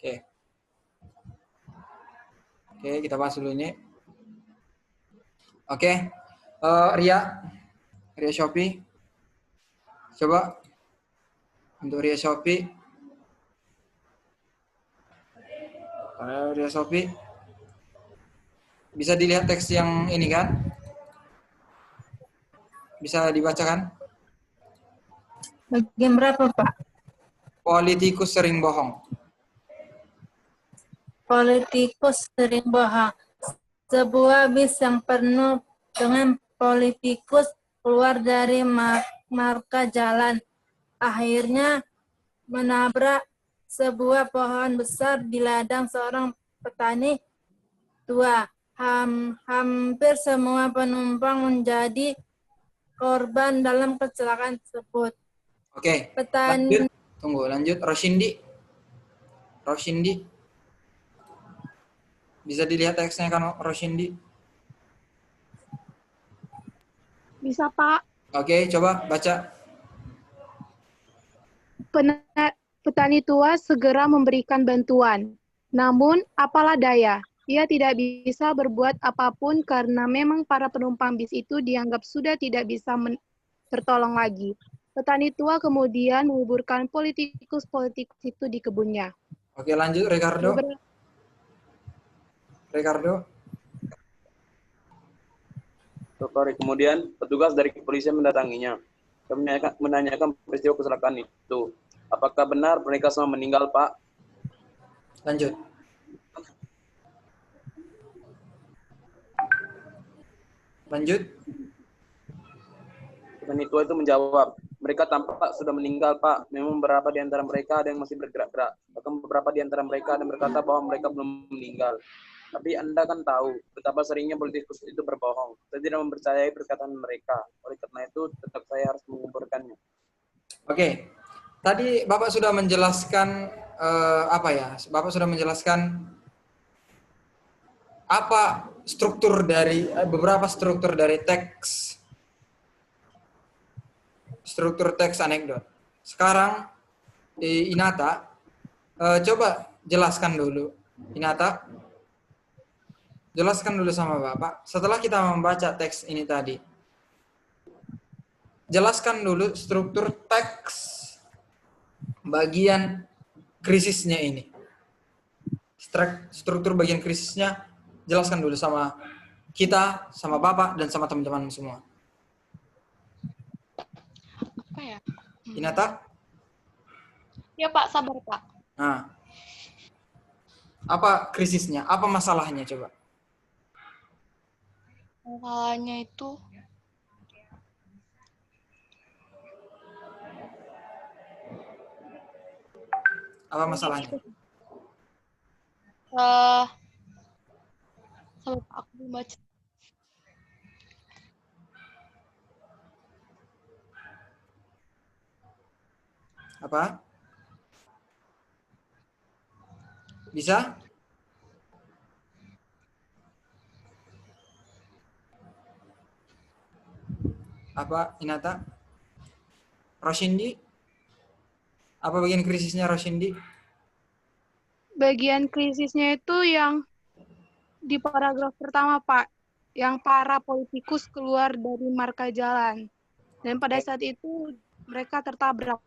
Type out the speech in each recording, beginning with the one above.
Oke. Oke, kita bahas dulu ini. Oke. Ria Shopee. Coba untuk Ria Shopee. Ria Shopee. Bisa dilihat teks yang ini kan? Bisa dibacakan? Bagian berapa, Pak? Politikus sering bohong. Politikus sering bohong. Sebuah bis yang penuh dengan politikus keluar dari marka jalan. Akhirnya menabrak sebuah pohon besar di ladang seorang petani tua. Hampir semua penumpang menjadi korban dalam kecelakaan tersebut. Oke. Petani. Lanjut. Roshindi. Bisa dilihat teksnya kan, Roshindi? Bisa, Pak. Oke, coba baca. Petani tua segera memberikan bantuan. Namun, apalah daya, ia tidak bisa berbuat apapun karena memang para penumpang bis itu dianggap sudah tidak bisa tertolong lagi. Petani tua kemudian menguburkan politikus itu di kebunnya. Oke, lanjut, Ricardo. Kemudian petugas dari kepolisian mendatanginya dan menanyakan peristiwa kecelakaan itu. Apakah benar mereka semua meninggal, Pak? Lanjut. Petani tua itu menjawab, mereka tampak sudah meninggal, Pak. Memang beberapa di antara mereka ada yang masih bergerak-gerak. Bahkan beberapa di antara mereka ada yang berkata bahwa mereka belum meninggal. Tapi Anda kan tahu betapa seringnya politikus itu berbohong. Saya tidak mempercayai perkataan mereka. Oleh karena itu, tetap saya harus menguburkannya. Oke. Tadi Bapak sudah menjelaskan Bapak sudah menjelaskan apa struktur dari beberapa struktur dari teks anekdot. Sekarang Inata, coba jelaskan dulu. Inata, jelaskan dulu sama Bapak. Setelah kita membaca teks ini tadi, jelaskan dulu struktur teks bagian krisisnya ini. Struktur bagian krisisnya jelaskan dulu sama kita, sama Bapak, dan sama teman-teman semua. Apa ya? Inata? Ya, Pak, sabar, Pak. Nah, apa krisisnya? Apa masalahnya coba? Masalahnya itu Apa masalahnya? sabar, Pak, aku belum baca. Apa? Bisa? Apa, Inata? Roshindi? Apa bagian krisisnya, Roshindi? Bagian krisisnya itu yang di paragraf pertama, Pak. Yang para politikus keluar dari marka jalan. Dan pada saat itu mereka tertabrak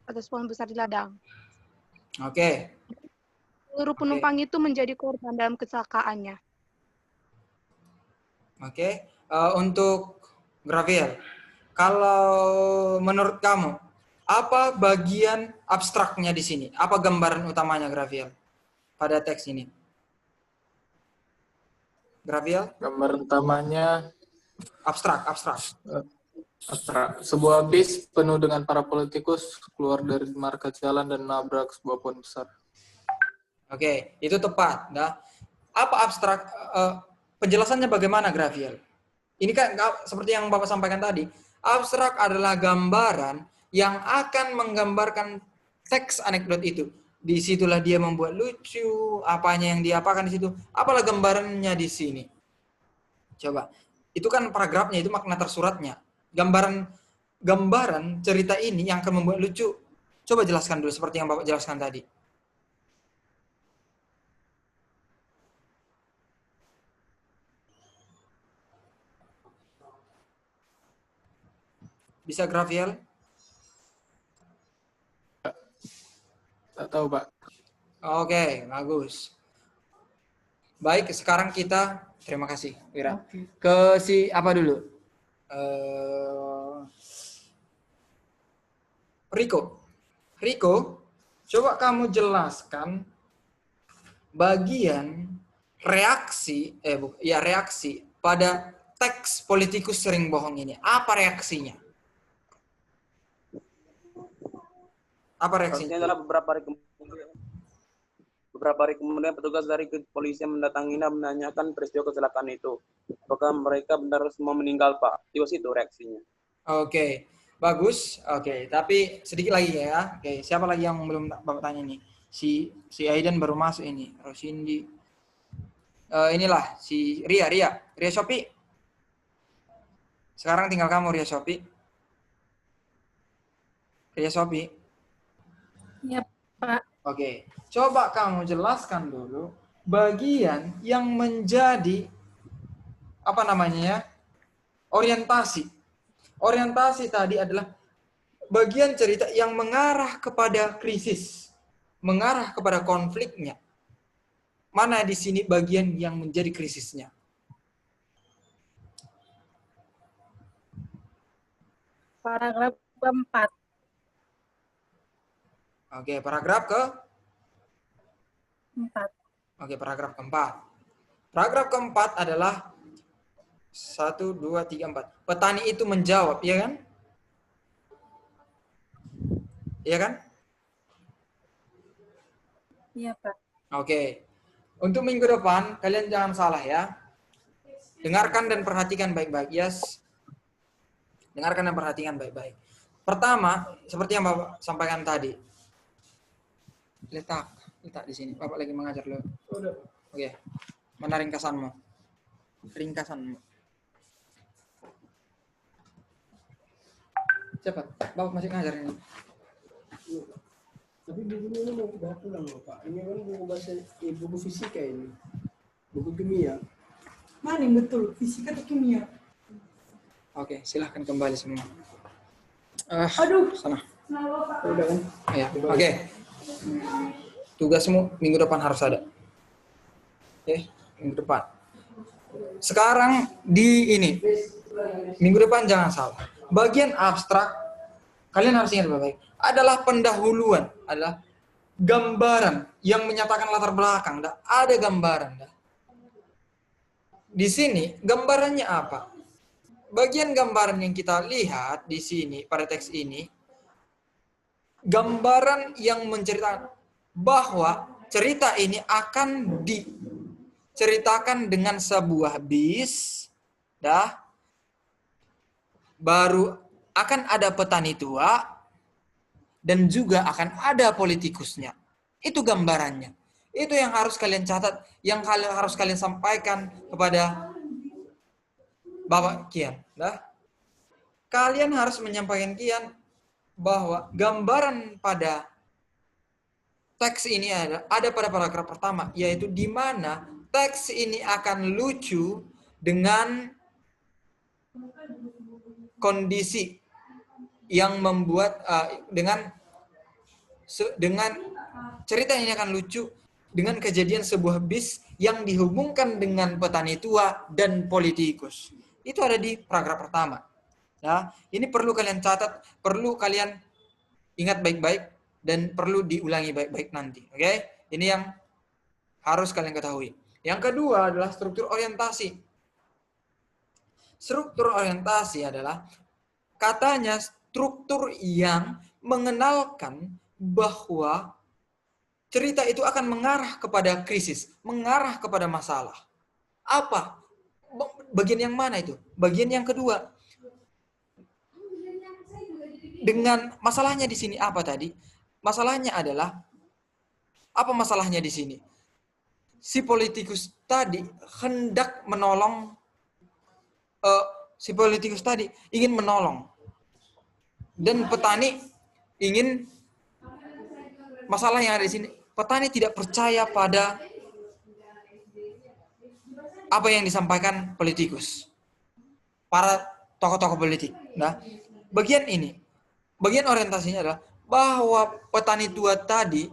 atas pohon besar di ladang. Oke. Seluruh penumpang itu menjadi korban dalam kecelakaannya. Oke. Untuk Graviel, kalau menurut kamu, apa bagian abstraknya di sini? Apa gambaran utamanya, Graviel, pada teks ini? Graviel? Gambaran utamanya abstrak. Sebuah bis penuh dengan para politikus keluar dari marka jalan dan nabrak sebuah pohon besar. Oke, itu tepat. Nah, apa abstrak? Penjelasannya bagaimana, Graviel? Ini kan seperti yang Bapak sampaikan tadi. Abstrak adalah gambaran yang akan menggambarkan teks anekdot itu. Disitulah dia membuat lucu, apanya yang diapakan di situ. Apalah gambarannya di sini? Coba. Itu kan paragrafnya, itu makna tersuratnya. Gambaran cerita ini yang akan membuat lucu. Coba jelaskan dulu seperti yang Bapak jelaskan tadi. Bisa Grafiel? Tak tahu, Pak. Oke, bagus. Baik, sekarang kita terima kasih, Wira. Ke si apa dulu? Riko, coba kamu jelaskan bagian reaksi, reaksi pada teks politikus sering bohong ini. Apa reaksinya? Apa reaksinya? Reaksinya adalah beberapa hari kemudian petugas dari kepolisian mendatangi dan menanyakan peristiwa kecelakaan itu. Apakah mereka benar semua meninggal, Pak? Itu itu reaksinya. Oke, bagus. Oke, tapi sedikit lagi ya. Oke, siapa lagi yang belum Bapak tanya nih? Si Aidan baru masuk ini. Rosindi. Inilah si Ria Shopee. Sekarang tinggal kamu, Ria Shopee. Ya, Pak. Oke, coba kamu jelaskan dulu bagian yang menjadi orientasi. Orientasi tadi adalah bagian cerita yang mengarah kepada krisis, mengarah kepada konfliknya. Mana di sini bagian yang menjadi krisisnya? Paragraf keempat. Oke, paragraf Empat. Oke, paragraf keempat. Paragraf keempat adalah 1, 2, 3, 4. Petani itu menjawab, ya kan? Iya kan? Iya, Pak. Oke. Untuk minggu depan, kalian jangan salah ya. Dengarkan dan perhatikan baik-baik. Yes. Dengarkan dan perhatikan baik-baik. Pertama, seperti yang Bapak sampaikan tadi. Letak di sini. Bapak lagi mengajar lo. Oke. Mana ringkasanmu? Cepat. Bapak masih ngajar ini. Tapi bukunya ini mau dibawa pulang loh, Pak. Ini kan buku fisika ini. Buku kimia. Mana yang betul? Fisika atau kimia? Oke, silahkan kembali semua. Aduh. Sana. Udah kan? Ya. Oke. Tugasmu minggu depan harus ada. Oke, minggu depan. Sekarang di ini. Minggu depan jangan salah. Bagian abstrak, kalian harus ingat baik-baik, adalah pendahuluan, adalah gambaran yang menyatakan latar belakang. Ada gambaran. Di sini, gambarannya apa? Bagian gambaran yang kita lihat di sini, pada teks ini, gambaran yang menceritakan bahwa cerita ini akan diceritakan dengan sebuah bis, baru akan ada petani tua, dan juga akan ada politikusnya. Itu gambarannya. Itu yang harus kalian catat, yang harus kalian sampaikan kepada Bapak Kian. Kalian harus menyampaikan Kian bahwa gambaran pada teks ini ada pada paragraf pertama, yaitu di mana teks ini akan lucu dengan kondisi yang membuat dengan cerita ini akan lucu dengan kejadian sebuah bis yang dihubungkan dengan petani tua dan politikus. Itu ada di paragraf pertama. Ya, ini perlu kalian catat, perlu kalian ingat baik-baik, dan perlu diulangi baik-baik nanti. Oke? Ini yang harus kalian ketahui. Yang kedua adalah struktur orientasi. Struktur orientasi adalah katanya struktur yang mengenalkan bahwa cerita itu akan mengarah kepada krisis, mengarah kepada masalah. Apa? Bagian yang mana itu? Bagian yang kedua. Dengan masalahnya di sini apa tadi? Masalahnya adalah, apa masalahnya di sini? Si politikus tadi hendak menolong, si politikus tadi ingin menolong. Dan petani ingin, masalah yang ada di sini, petani tidak percaya pada apa yang disampaikan politikus, para tokoh-tokoh politik. bagian ini, bagian orientasinya adalah bahwa petani tua tadi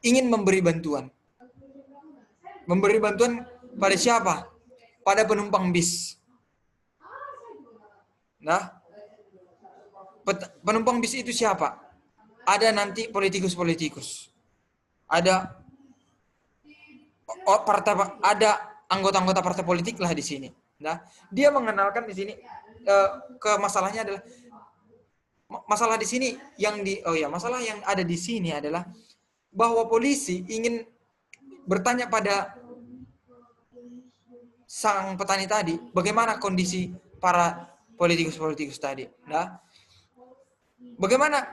ingin memberi bantuan. Memberi bantuan pada siapa? Pada penumpang bis. Nah, penumpang bis itu siapa? Ada nanti politikus-politikus. Ada ada anggota-anggota partai politik lah di sini. Nah, dia mengenalkan di sini ke masalahnya adalah masalah di sini masalah yang ada di sini adalah bahwa polisi ingin bertanya pada sang petani tadi bagaimana kondisi para politikus-politikus tadi. Nah, bagaimana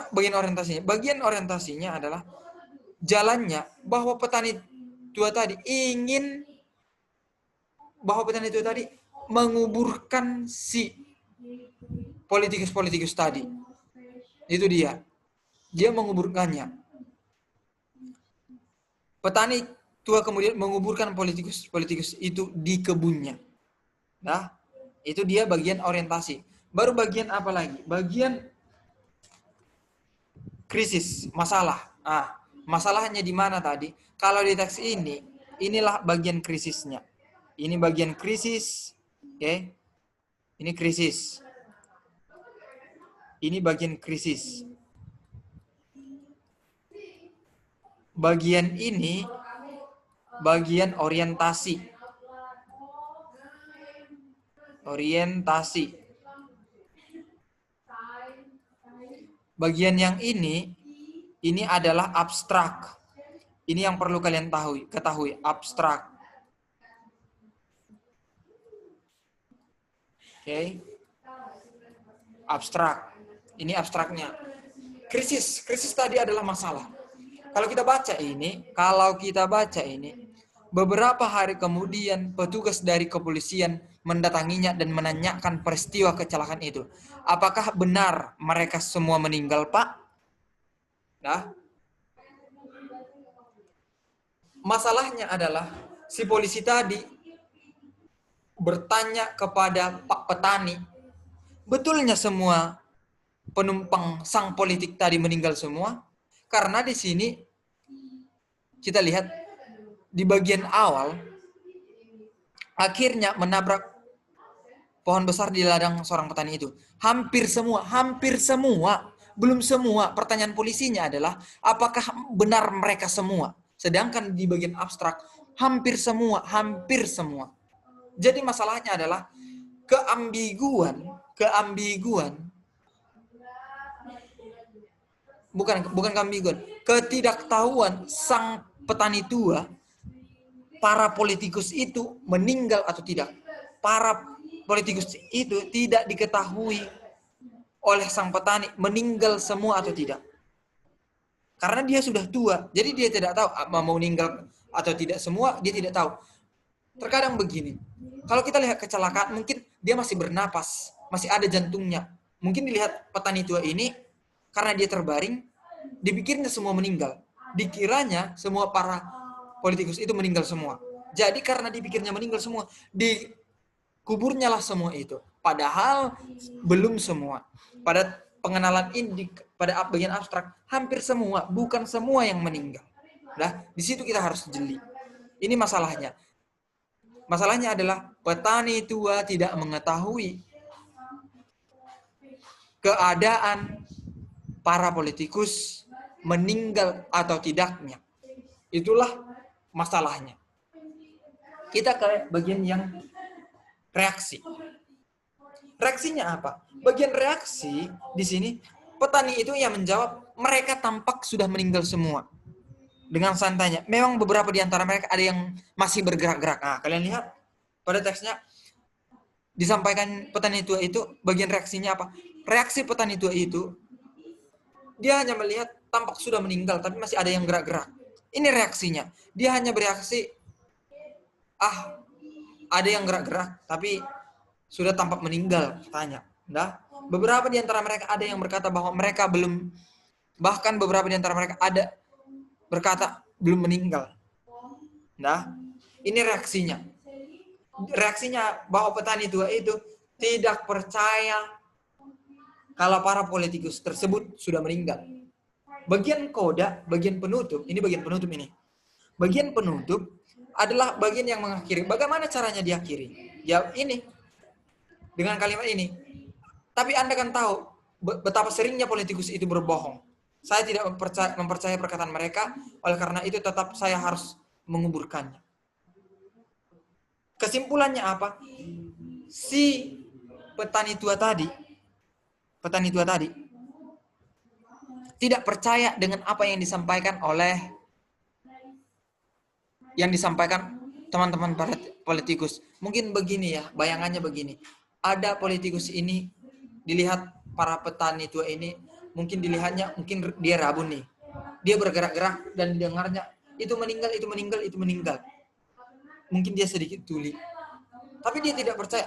bagian orientasinya? Bagian orientasinya adalah jalannya bahwa petani tua tadi menguburkan si politikus-politikus tadi. Itu dia. Dia menguburkannya. Petani tua kemudian menguburkan politikus itu di kebunnya. Nah, itu dia bagian orientasi. Baru bagian apa lagi? Bagian krisis, masalah. Masalahnya di mana tadi? Kalau di teks ini, inilah bagian krisisnya. Ini bagian krisis. Oke. Ini krisis. Ini bagian krisis. Bagian ini bagian orientasi. Orientasi. Bagian yang ini adalah abstrak. Ini yang perlu kalian ketahui, abstrak. Oke. Abstrak. Ini abstraknya. Krisis tadi adalah masalah. Kalau kita baca ini, beberapa hari kemudian petugas dari kepolisian mendatanginya dan menanyakan peristiwa kecelakaan itu. Apakah benar mereka semua meninggal, Pak? Nah, masalahnya adalah si polisi tadi bertanya kepada Pak Petani, betulnya semua penumpang sang politik tadi meninggal semua? Karena di sini kita lihat di bagian awal akhirnya menabrak pohon besar di ladang seorang petani itu. Hampir semua, belum semua. Pertanyaan polisinya adalah apakah benar mereka semua? Sedangkan di bagian abstrak hampir semua. Jadi masalahnya adalah keambiguan. Bukan keambiguan, ketidaktahuan sang petani tua, para politikus itu meninggal atau tidak. Para politikus itu tidak diketahui oleh sang petani meninggal semua atau tidak. Karena dia sudah tua, jadi dia tidak tahu mau meninggal atau tidak semua, dia tidak tahu. Terkadang begini, kalau kita lihat kecelakaan, mungkin dia masih bernapas, masih ada jantungnya. Mungkin dilihat petani tua ini, karena dia terbaring, dipikirnya semua meninggal. Dikiranya semua para politikus itu meninggal semua. Jadi karena dipikirnya meninggal semua, dikuburnya lah semua itu. Padahal belum semua. Pada pengenalan ini, pada bagian abstrak, hampir semua, bukan semua yang meninggal. Nah, di situ kita harus jeli. Ini masalahnya. Masalahnya adalah petani tua tidak mengetahui keadaan para politikus meninggal atau tidaknya. Itulah masalahnya. Kita ke bagian yang reaksi. Reaksinya apa? Bagian reaksi di sini, petani itu yang menjawab, mereka tampak sudah meninggal semua. Dengan santainya. Memang beberapa di antara mereka ada yang masih bergerak-gerak. Nah, kalian lihat pada teksnya, disampaikan petani tua itu, bagian reaksinya apa? Reaksi petani tua itu, dia hanya melihat tampak sudah meninggal, tapi masih ada yang gerak-gerak. Ini reaksinya. Dia hanya bereaksi, ada yang gerak-gerak, tapi sudah tampak meninggal, katanya. Nah, beberapa di antara mereka ada yang berkata bahwa mereka belum, bahkan beberapa di antara mereka ada berkata belum meninggal. Nah, ini reaksinya. Reaksinya bahwa petani tua itu tidak percaya kalau para politikus tersebut sudah meninggal. Bagian koda, bagian penutup, ini bagian penutup ini. Bagian penutup adalah bagian yang mengakhiri. Bagaimana caranya diakhiri? Ya ini, dengan kalimat ini. Tapi Anda kan tahu betapa seringnya politikus itu berbohong. Saya tidak mempercayai perkataan mereka, oleh karena itu tetap saya harus menguburkannya. Kesimpulannya apa? Si petani tua tadi tidak percaya dengan apa yang disampaikan teman-teman politikus. Mungkin begini ya, bayangannya begini. Ada politikus ini dilihat para petani tua ini, mungkin dia rabun nih. Dia bergerak-gerak dan dengarnya itu meninggal. Mungkin dia sedikit tuli. Tapi dia tidak percaya,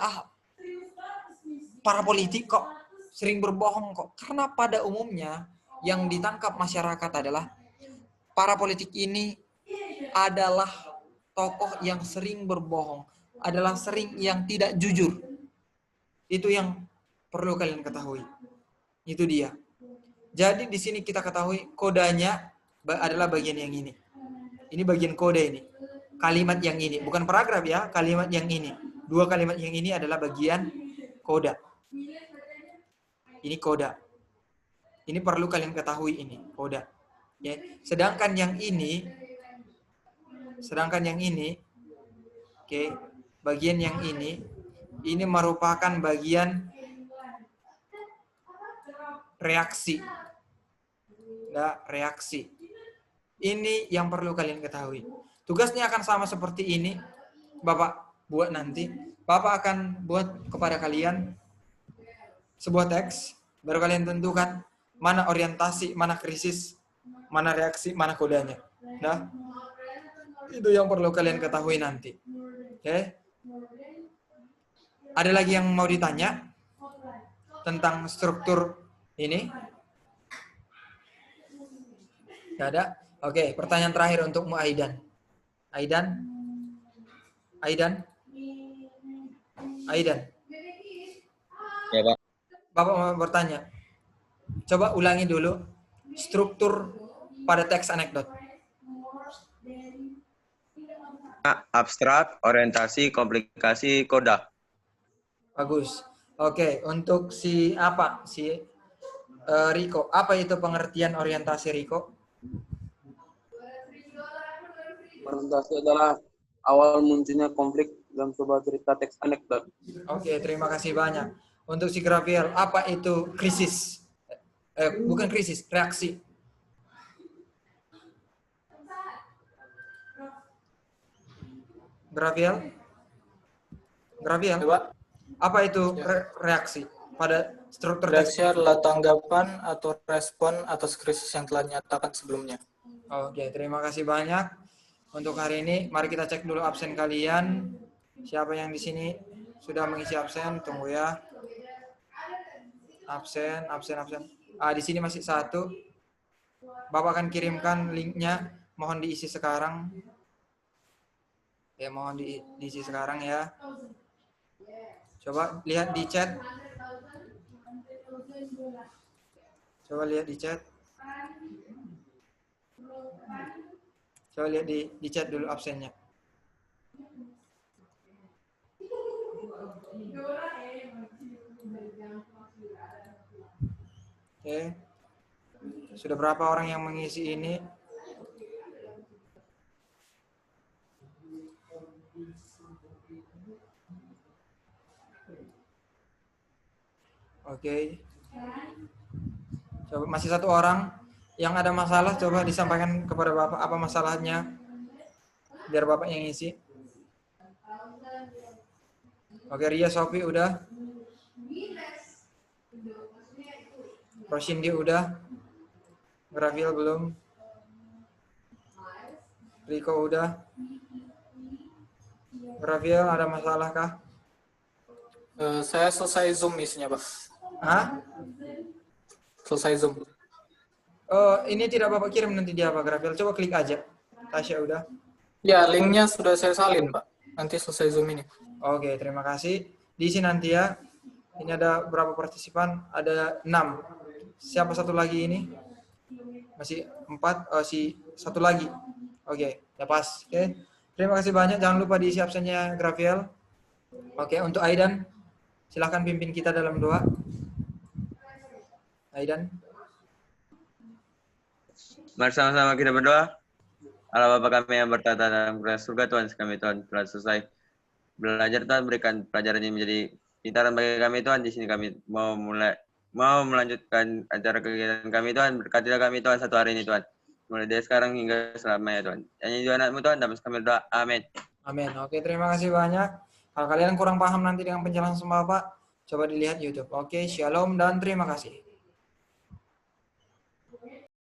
para politik kok sering berbohong kok. Karena pada umumnya yang ditangkap masyarakat adalah para politik ini adalah tokoh yang sering berbohong, adalah sering yang tidak jujur. Itu yang perlu kalian ketahui. Itu dia. Jadi di sini kita ketahui kodanya adalah bagian yang ini. Ini bagian kode ini. Kalimat yang ini, bukan paragraf ya, kalimat yang ini. Dua kalimat yang ini adalah bagian koda. Ini koda. Ini perlu kalian ketahui ini, koda. Ya. Sedangkan yang ini, oke, bagian yang ini merupakan bagian reaksi. Nah, reaksi. Ini yang perlu kalian ketahui. Tugasnya akan sama seperti ini. Bapak buat nanti. Bapak akan buat kepada kalian sebuah teks. Baru kalian tentukan mana orientasi, mana krisis, mana reaksi, mana kodanya. Nah, itu yang perlu kalian ketahui nanti. Oke? Ada lagi yang mau ditanya tentang struktur ini? Tidak ada? Oke, pertanyaan terakhir untuk Aidan. Aidan? Ya, Pak. Bapak mau bertanya. Coba ulangi dulu struktur pada teks anekdot. Abstrak, orientasi, komplikasi, koda. Bagus. Oke, untuk si Riko, apa itu pengertian orientasi Riko? Orientasi adalah awal munculnya konflik dalam sebuah cerita teks anekdot. Oke, terima kasih banyak. Untuk si Grafiel, apa itu krisis? Bukan krisis, reaksi. Grafiel? Apa itu reaksi pada struktur Reaksi adalah tanggapan atau respon atas krisis yang telah dinyatakan sebelumnya. Oke, terima kasih banyak untuk hari ini. Mari kita cek dulu absen kalian. Siapa yang di sini sudah mengisi absen? Tunggu ya. Absen. Di sini masih satu. Bapak akan kirimkan linknya. Mohon diisi sekarang. Ya, mohon diisi sekarang ya. Coba lihat di chat. Coba lihat di chat dulu absennya. Oke. Sudah berapa orang yang mengisi ini? Oke. Coba masih satu orang yang ada masalah, coba disampaikan kepada Bapak apa masalahnya, biar Bapak yang isi. Oke, Ria, Sofi udah. Roshindi udah. Grafiel belum. Riko udah. Grafiel ada masalah kah? Saya selesai Zoom isinya, Pak. Hah? Selesai Zoom. Oh, ini tidak Bapak kirim nanti di apa, Grafiel? Coba klik aja. Tasya udah. Ya, linknya sudah saya salin, Pak. Nanti selesai Zoom ini. Oke, terima kasih. Diisi nanti ya. Ini ada berapa partisipan? Ada 6. Siapa satu lagi ini? Masih 4. Oh, si satu lagi. Oke, ya pas. Oke. Terima kasih banyak. Jangan lupa diisi absennya Grafiel. Oke, untuk Aidan, silahkan pimpin kita dalam doa. Aidan. Mari sama-sama kita berdoa. Allah Bapa kami yang bertata dalam kerajaan surga, Tuhan kami Tuhan telah selesai belajar, Tuhan berikan pelajaran ini menjadi pintaran bagi kami Tuhan. Di sini kami mau melanjutkan acara kegiatan kami Tuhan. Berkatilah kami Tuhan satu hari ini Tuhan. Mulai dari sekarang hingga selamanya Tuhan. Hanya di anakmu Tuhan, dalam kami berdoa. Amin. Amin. Oke, terima kasih banyak. Kalau kalian kurang paham nanti dengan penjelasan Bapak, coba dilihat YouTube. Oke, shalom dan terima kasih.